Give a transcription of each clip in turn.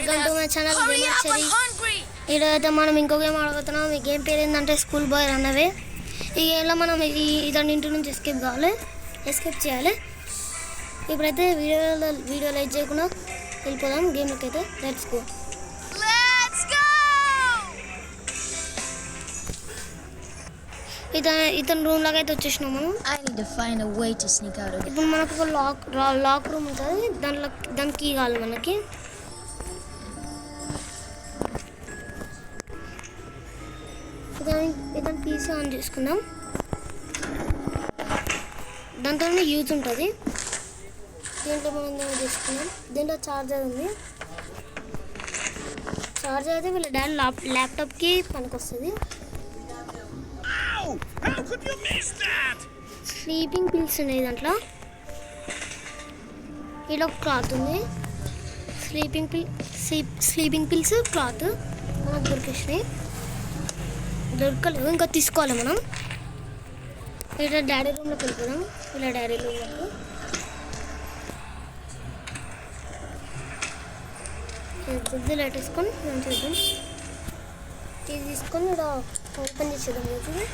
Welcome to my channel గేమర్చరీ. ఈరోజైతే మనం ఇంకో గేమ్ ఆడబోతున్నాం. ఈ గేమ్ పేరు ఏంటంటే స్కూల్ బాయ్ రన్ అవే. ఈ గేమ్లో మనం ఇతని ఇంటి నుంచి ఎస్కేప్ చేయాలి. ఇప్పుడైతే వీడియో లైక్ చేయకుండా వెళ్ళిపోదాం గేమ్లోకి. అయితే లెట్స్ గో. ఇతని రూమ్ లాగా అయితే వచ్చేసినాం మనం. ఇప్పుడు మనకు ఒక లాక్ రూమ్ ఉంటుంది. దానికి కీ కావాలి మనకి. ఇతను పీసీ ఆన్ చేసుకుందాం. దాంతో యూజ్ ఉంటుంది. దీంట్లో మనం చేసుకుందాం. దీంట్లో చార్జర్ ఉంది. చార్జర్ అయితే వీళ్ళ డాడీ ల్యాప్టాప్కి పనికి వస్తుంది. స్లీపింగ్ పిల్స్ ఉన్నాయి దాంట్లో. ఇలా ఒక క్లాత్ ఉంది. స్లీపింగ్ పిల్స్ క్లాత్ మనకు దొరకలేదు. ఇంకా తీసుకోవాలి మనం. ఇలా డాడీ రూమ్లోకి వెళ్ళిపోదాం. ఇలా డాడీ రూమ్లోకి గుడ్డు లైట్ వేసుకొని మనం చూద్దాం. ఇది తీసుకొని ఇక్కడ ఓపెన్ చేసేద్దాం. చూసి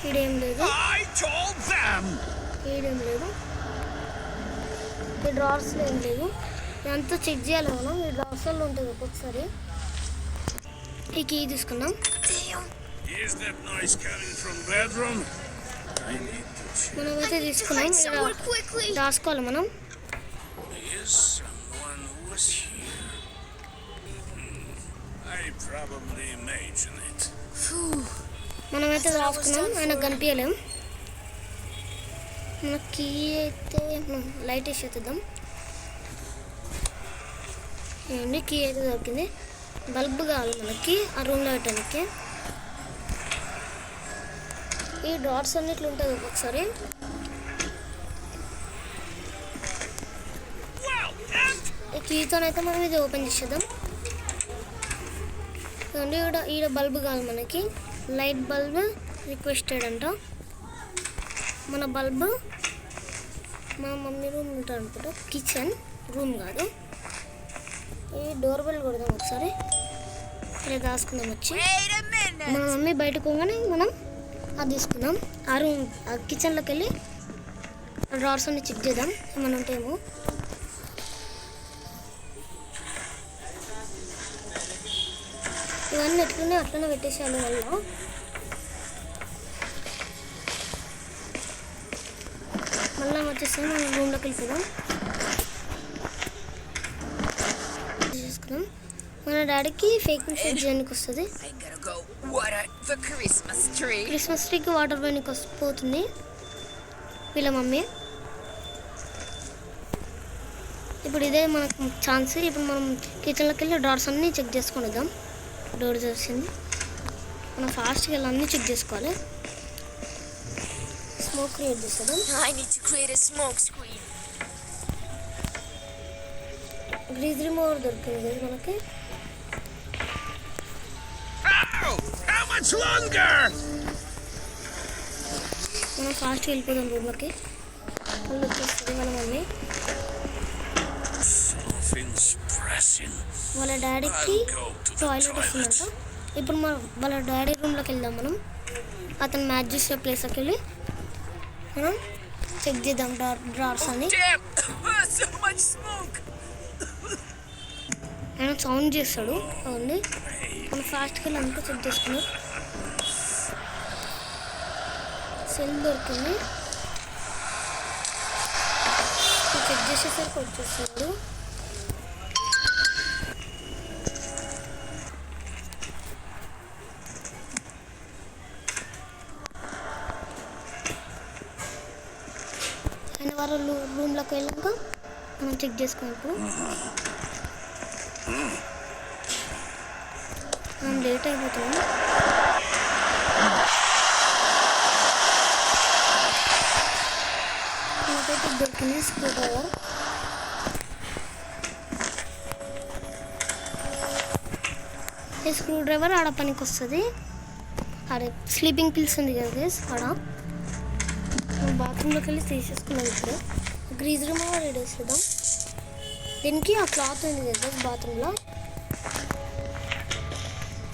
ఈడేం లేదు. ఈ డ్రార్స్లో ఏం లేదు. ఇదంతా చెక్ చేయాలి మనం. ఈ డ్రార్స్లో ఉంటుంది ఒక్కొక్కసారి. ఈ కీ తీసుకుందాం. మనమైతే తీసుకున్నాం. రాసుకోవాలి మనం. మనమైతే రాసుకున్నాం. ఆయనకు కనిపించలేం. మన కీ అయితే లైట్ వేసేద్దాం. ఏంటి కీ అయితే దొరికింది. బల్బ్ కావాలి మనకి ఆ రూమ్లో పెట్టడానికి. ఈ డాట్స్ అన్నిట్లు ఉంటుంది ఒక్కొక్కసారి. ఈ కీతోనైతే మనం ఇది ఓపెన్ చేసేద్దాం. ఈడ బల్బ్ కావాలి మనకి. లైట్ బల్బ్ రిక్వెస్టెడ్ అంట. మన బల్బ్ మా మమ్మీ రూమ్ ఉంటుంది అనుకుంటా. కిచెన్ రూమ్ కాదు. ఈ డోర్ బెల్ కొడదాం ఒకసారి. ఇలా దాచుకుందాం. వచ్చి మా మమ్మీ బయటకు పోగానే మనం అది తీసుకుందాం. ఆ రూమ్ ఆ కిచెన్లోకి వెళ్ళి డ్రార్స్ అన్ని చెక్ చేద్దాం ఏమైనా ఉంటాయేమో. ఇవన్నీ ఎట్లున్నాయి అట్లనే పెట్టేసాను. వల్ల మళ్ళీ వచ్చేస్తాం. మనం రూమ్లోకి వెళ్ళిపోదాం. చేసుకున్నాం. మన డాడీకి ఫేక్ మిషన్ చేయడానికి వస్తుంది. క్రిస్మస్ ట్రీకి వాటర్ పోయడానికి పోతుంది వీళ్ళ మమ్మీ. ఇప్పుడు ఇదే మనకు ఛాన్స్. ఇప్పుడు మనం కిచెన్లోకి వెళ్ళి డార్స్ అన్నీ చెక్ చేసుకొని వద్దాం. డోర్ చేసింది. మనం ఫాస్ట్గా వెళ్ళి అన్నీ చెక్ చేసుకోవాలి. స్మోక్ క్రియేట్ చేస్తాం. గ్రీజ్ రిమూవర్ దొరికింది మనకి. మనం ఫాస్ట్గా వెళ్ళిపోదాం రూమ్లోకి. మళ్ళీ వచ్చేస్తుంది మన మమ్మీ. వాళ్ళ డాడీకి టాయిలెట్ వస్తుందంట. ఇప్పుడు వాళ్ళ డాడీ రూమ్లోకి వెళ్దాం మనం. అతను మ్యాచ్ చేసే ప్లేస్లోకి వెళ్ళి మనం చెక్ చేద్దాం డ్రార్స్ అని. ఆయన సౌండ్ చేస్తాడు. అవును మనం ఫాస్ట్గా వెళ్ళి అంతా చెక్ చేసుకున్నాం. సెల్ దొరికింది. చెక్ చేసేసరికి వచ్చేస్తాడు. వారు రూమ్లోకి వెళ్ళాక మనం చెక్ చేసుకున్నాం. ఇప్పుడు మనం లేట్ అయిపోతున్నాం. నాకైతే దొరికింది స్క్రూ డ్రైవర్. ఈ స్క్రూ డ్రైవర్ ఆడ పనికి వస్తుంది. అరే స్లీపింగ్ పిల్స్ ఉంది కదా గైస్ ఆడ. బాత్రూంలోకి వెళ్ళి తీసేసుకున్నాం. ఇప్పుడు గ్రీజ్ రిమూవర్ రెడీ చేద్దాం. దీనికి ఆ క్లాత్ ఉంది కదా బాత్రూంలో,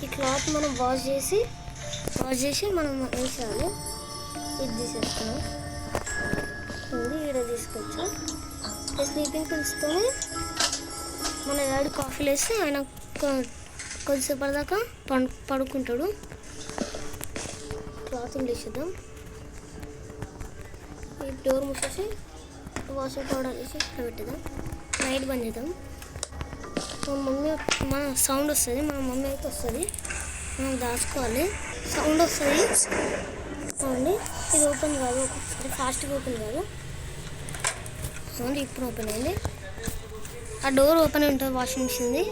ఈ క్లాత్ మనం వాష్ చేసి మనం వేసేయాలి. ఇది తీసేస్తున్నాం, ఈడ తీసుకోవచ్చు. స్లీపింగ్ పిల్స్తోనే మన డాడీ కాఫీలు వేస్తే ఆయన కొద్దిసేపటి దాకా పడుకుంటాడు. క్లాత్ తీసేద్దాం. ఈ డోర్ మూసేసి వాషింగ్ పౌడర్ వేసి ఇక్కడ పెట్టేద్దాం. లైట్ బంద్ చేద్దాం. మన సౌండ్ వస్తుంది, మన మమ్మీ అయితే వస్తుంది, మనం దాచుకోవాలి. సౌండ్ వస్తుంది చూడండి. ఇది ఓపెన్ కాదు, ఒకసారి ఫాస్ట్గా ఓపెన్ కాదు. చూడండి ఇప్పుడు ఓపెన్ అయింది. ఆ డోర్ ఓపెన్ ఉంటుంది వాషింగ్ మిషన్ది.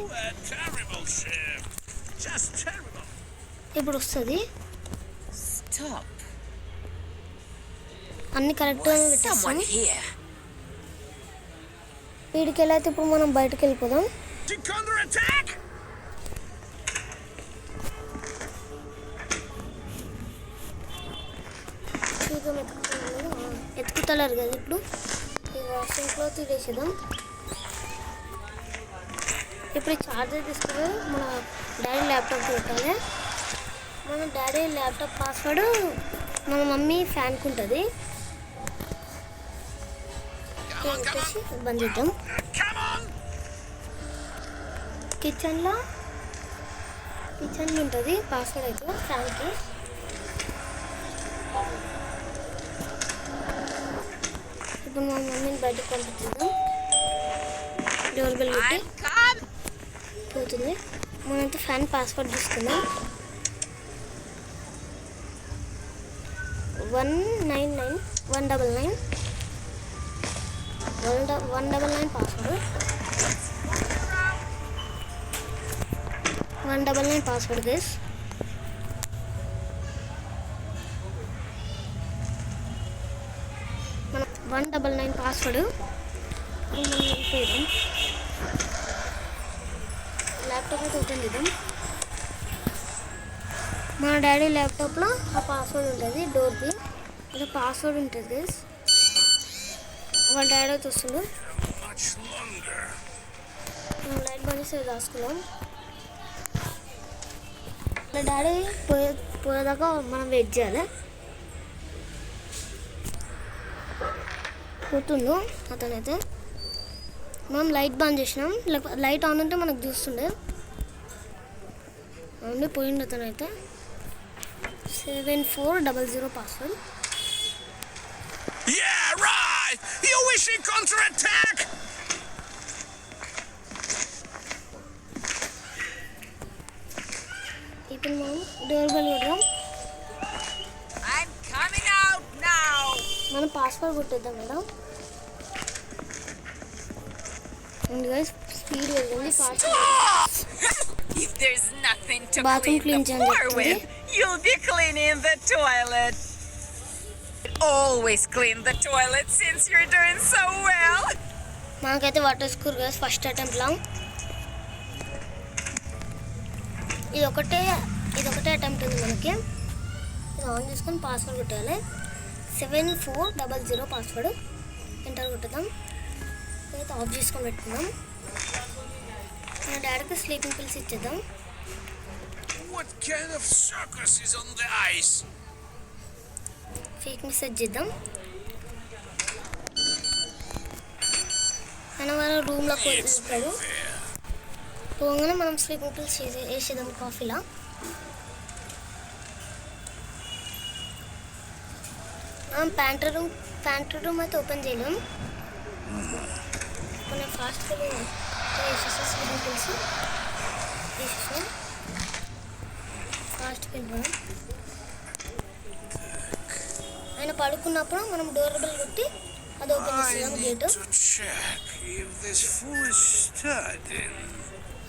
ఇప్పుడు వస్తుంది. అన్ని కరెక్ట్గా పెట్టేస్తాం. వీడికి ఎలా అయితే ఇప్పుడు మనం బయటకు వెళ్ళిపోదాం. ఎత్తుకుతలేరు కదా ఇప్పుడు. ఈ వాషింగ్ క్లాత్ తీసేద్దాం. ఇప్పుడు ఈ ఛార్జర్ తీసుకుని మన డాడీ ల్యాప్టాప్ పెట్టాలి. మన డాడీ ల్యాప్టాప్ పాస్వర్డ్ మన మమ్మీ ఫ్యాన్కి ఉంటుంది. బంద్ చేద్దాం. కిచెన్లో ఉంటుంది పాస్వర్డ్ అయితే ఫ్యాన్కి. ఇప్పుడు మా మమ్మీని బయటకు పంపిద్దాం. డోర్ బెల్ పెట్టి పోతుంది. మనంతా ఫ్యాన్ పాస్వర్డ్ తీసుకుందాం. 199 పాస్వర్డ్. 199 password guys. మనం 199 పాస్వర్డ్ ల్యాప్టాప్ అయితే ఓపెన్ చేద్దాం. మన డాడీ ల్యాప్టాప్లో ఆ పాస్వర్డ్ ఉంటుంది డోర్కి. అది పాస్వర్డ్ ఉంటుంది గైస్. వాళ్ళ డాడీ అయితే వస్తుండు. మనం లైట్ బంద్ చేసి రాసుకున్నాం. వాళ్ళ డాడీ పోయేదాకా మనం వెయిట్ చేయాలి. పోతుండు అతనైతే. మనం లైట్ బంద్ చేసినాం, లైట్ ఆన్ ఉంటే మనకు చూస్తుండే. అవును పోయిండు అతనైతే. 7400 password. Yeah, right. You wish he counterattack? ఇప్పుడు మనం డోర్ బెల్ కొడదాం. I'm coming out now. మనం పాస్వర్డ్ కొట్టేద్దాం మేడం. అండ్ గైస్ స్పీడ్ వెళ్ళండి. If there's nothing to bathroom clean the clean floor with, you'll be cleaning the toilet. Always clean the toilet since you're doing so well. మనకైతే water స్కూర్ guys first అటెంప్ట్లో. ఇది ఒకటే attempt ఉంది మనకి. ఇది on చేసుకొని password కొట్టాలి. 7400 password enter కొట్టుదాం. అయితే of చేసుకొని పెట్టుకుందాం. మన డాడీకి స్లీపింగ్ పిల్స్ ఇచ్చేద్దాం. What kind of circus is on the ice? Fake message చేద్దాం. ఆయన వాళ్ళ రూమ్లోకి వచ్చేస్తాడు. పోగానే మనం స్లీపింగ్ పిల్స్ వేసేద్దాం కాఫీలో. మనం ప్యాంట్రీ రూమ్ అయితే ఓపెన్ చేయలేం. మనం ఫాస్ట్గా వేసేసి స్లీపింగ్ పిల్స్ వేసేసాం. ఫాస్ట్గా వెళ్ళిపోయాం. ఆయన పడుకున్నప్పుడు మనం డోర్ బెల్ కొట్టి అది ఓపెన్ చేస్తాం గేటు.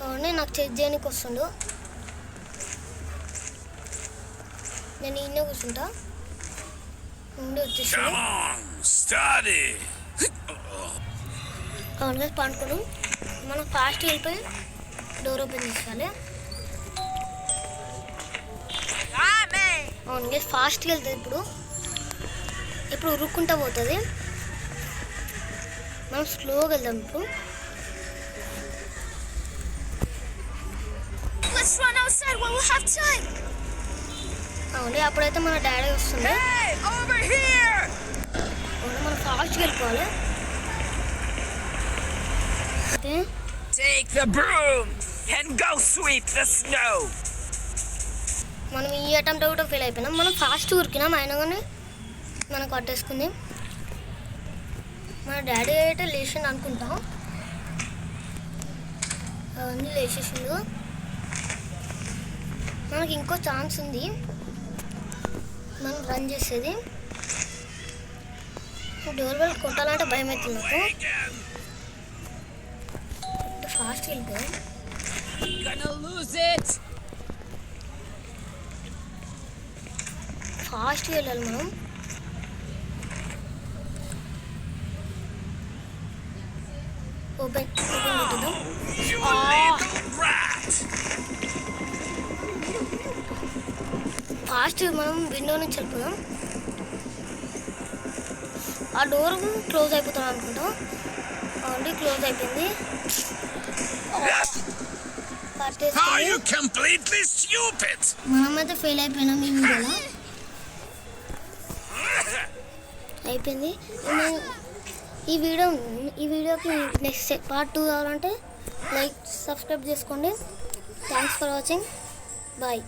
అవునే నాకు చెక్ చేయడానికి వస్తుండు. నేను ఈయనే కూర్చుంటా. ఉండి వచ్చేసాను. అవును పండుకున్నాం. మనం ఫాస్ట్ వెళ్ళిపోయి డోర్ ఓపెన్ చేయాలి. అవును ఫాస్ట్గా వెళ్తుంది. ఇప్పుడు ఉరుక్కుంటా పోతుంది. మనం స్లోగా వెళ్దాం. ఇప్పుడు let's run outside while we have time. అవునండి అప్పుడైతే మన డాడీ వస్తుంది. Hey, over here! అవును మనం ఫాస్ట్గా వెళ్ళిపోవాలి. Okay Take the broom and go sweep the snow. మనం ఈ అటెంప్ట్ కూడా ఫెయిల్ అయిపోయినాం. మనం ఫాస్ట్ ఉరికినాం అయినా కానీ మనకు పట్టేసుకుంది. మన డాడీ అయితే లేచిండు అనుకుంటాం. అవన్నీ లేచేసిండు. మనకి ఇంకో ఛాన్స్ ఉంది మనం రన్ చేసేది. డోర్ బెల్ కొట్టాలంటే భయం అవుతుంది నాకు. Again. ఫాస్ట్ వెళ్ళిపోయాం. Gonna lose it. ఫాస్ట్గా వెళ్ళాలి మనం. ఓపెన్ కొట్టుదాం. You little brat. ఫాస్ట్ మనం విండో నుంచి వెళ్ళిపోదాం. ఆ డోర్ క్లోజ్ అయిపోతాం అనుకుంటాం. ఆల్రెడీ క్లోజ్ అయిపోయింది. Are you completely stupid? మనమైతే ఫెయిల్ అయిపోయినాం ఈ వీడియోలో. అయిపోయింది. ఈ వీడియోకి నెక్స్ట్ పార్ట్ 2 కావాలంటే లైక్ సబ్స్క్రైబ్ చేసుకోండి. Thanks for watching. బాయ్.